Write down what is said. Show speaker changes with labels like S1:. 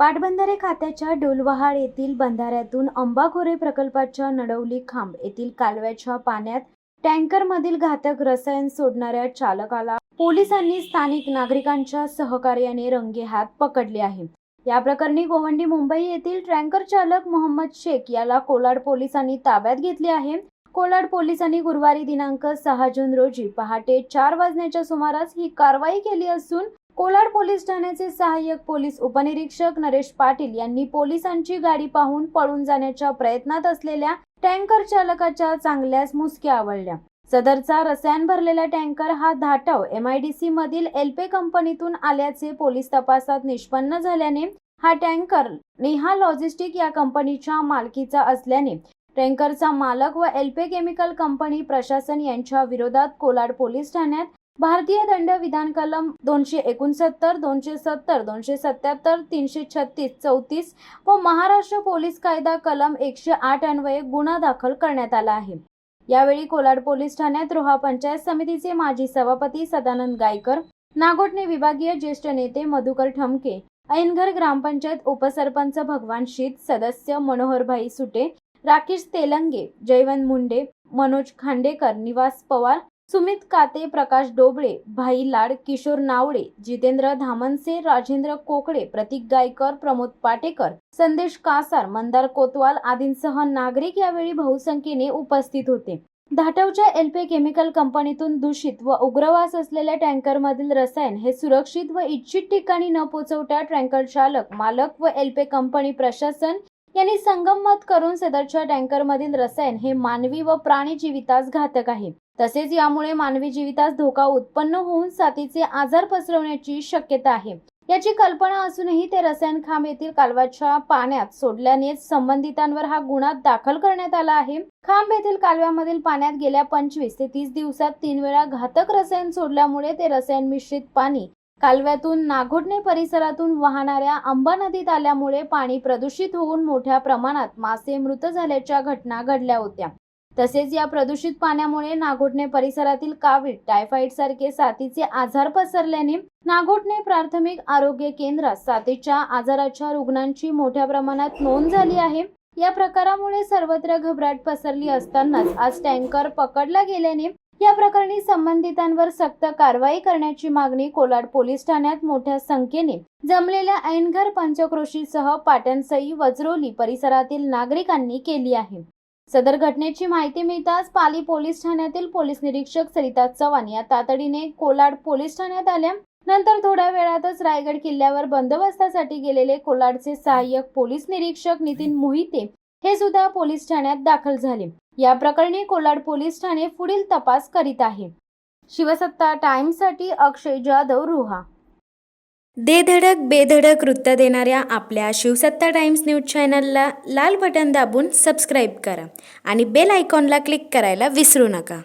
S1: पाटबंधारे खात्याच्या डोलवहाळ येथील बंधाऱ्यातून अंबाखोरे प्रकल्पाच्या नडवली खांब येथील कालव्याच्या पाण्यात टँकरमधील घातक रसायन सोडणाऱ्या चालकाला पोलिसांनी स्थानिक नागरिकांच्या सहकार्याने रंगेहात पकडले आहे। या प्रकरणी गोवंडी मुंबई येथील टँकर चालक मोहम्मद शेख याला कोलाड पोलिसांनी ताब्यात घेतले आहे। कोलाड पोलिसांनी गुरुवारी दिनांक 6 जून रोजी पहाटे 4 वाजण्याच्या सुमारास ही कारवाई केली असून कोलाड पोलीस ठाण्याचे सहाय्यक पोलीस उपनिरीक्षक नरेश पाटील यांनी पोलिसांची गाडी पाहून पळून जाण्याच्या प्रयत्नात असलेल्या टँकर चालकाच्या चांगल्याच मुसक्या आवळल्या। सदरचा रसायन भरलेला टँकर हा धाटाव MIDC मधील एल्पे कंपनीतून आल्याचे पोलीस तपासात निष्पन्न झाल्याने हा टँकर नेहा लॉजिस्टिक या कंपनीच्या मालकीचा असल्याने टँकरचा मालक व एल्पे केमिकल कंपनी प्रशासन यांच्या विरोधात कोलाड पोलीस ठाण्यात भारतीय दंड विधान कलम 269, 270, 277, 336, 34 व महाराष्ट्र पोलीस कायदा कलम 108 अन्वये गुन्हा दाखल करण्यात आला आहे। यावेळी कोलाड पोलीस ठाण्यात रोहा पंचायत समितीचे माजी सभापती सदानंद गायकर, नागोठणे विभागीय ज्येष्ठ नेते मधुकर ठमके, ऐनघर ग्रामपंचायत उपसरपंच भगवान शीत, सदस्य मनोहरभाई सुटे, राकेश तेलंगे, जयवंत मुंडे, मनोज खांडेकर, निवास पवार, सुमित काते, प्रकाश डोबळे, भाई लाड, किशोर नावडे, जितेंद्र धामनसे, राजेंद्र कोकडे, प्रतीक गायकर, प्रमोद पाटेकर, संदेश कासार, मंदार कोतवाल आदींसह नागरिक यावेळी बहुसंख्येने उपस्थित होते। धाटावच्या एल्पे केमिकल कंपनीतून दूषित व उग्रवास असलेल्या टँकरमधील रसायन हे सुरक्षित व इच्छित ठिकाणी न पोहोचवता टँकर चालक, मालक व एल्पे कंपनी प्रशासन यांनी संगम मत करून सदरच्या टँकरमधील रसायन हे मानवी व प्राणी जीवितास घातक आहे। तसेच यामुळे मानवी जीवितास धोका उत्पन्न होऊन साथीचे आजार पसरवण्याची शक्यता आहे। याची कल्पना असूनही ते रसायन खांब येथील कालव्याच्या पाण्यात सोडल्याने संबंधितांवर हा गुन्हा दाखल करण्यात आला आहे। खांब येथील कालव्यामधील पाण्यात गेल्या 25 ते 30 दिवसात 3 वेळा घातक रसायन सोडल्यामुळे ते रसायन मिश्रित पाणी कालव्यातून नागोठणे परिसरातून वाहणाऱ्या अंबा नदीत आल्यामुळे पाणी प्रदूषित होऊन मोठ्या प्रमाणात मासे मृत झाल्याच्या घटना घडल्या होत्या। तसेच या प्रदूषित पाण्यामुळे नागोठणे परिसरातील कावीळ, टायफॉइड सारखे साथीचे आजार पसरल्याने नागोठणे प्राथमिक आरोग्य केंद्रात साथीच्या आजाराच्या रुग्णांची मोठ्या प्रमाणात नोंद झाली आहे। या प्रकारामुळे सर्वत्र घबराट पसरली असतानाच आज टँकर पकडला गेल्याने या प्रकरणी संबंधितांवर सक्त कारवाई करण्याची मागणी कोलाड पोलीस ठाण्यात मोठ्या संख्येने जमलेल्या ऐनघर पंचक्रोशीसह पाटणसई, वज्रोली परिसरातील नागरिकांनी केली आहे। सदर घटनेची माहिती मिळताच पाली पोलीस ठाण्यातील पोलीस निरीक्षक सरिता चव्हाण या तातडीने कोलाड पोलीस ठाण्यात आल्या। नंतर थोड्या वेळातच रायगड किल्ल्यावर बंदोबस्तासाठी गेलेले कोलाडचे सहाय्यक पोलीस निरीक्षक नितीन मोहिते हे सुद्धा पोलीस ठाण्यात दाखल झाले। या प्रकरणी कोलाड पोलीस ठाणे पुढील तपास करीत आहे। शिवसत्ता टाइम्ससाठी अक्षय जाधव, रोहा।
S2: दे धडक बेधडक वृत्त देणाऱ्या आपल्या शिवसत्ता टाइम्स न्यूज चॅनलला लाल बटन दाबून सबस्क्राईब करा आणि बेल आयकॉनला क्लिक करायला विसरू नका।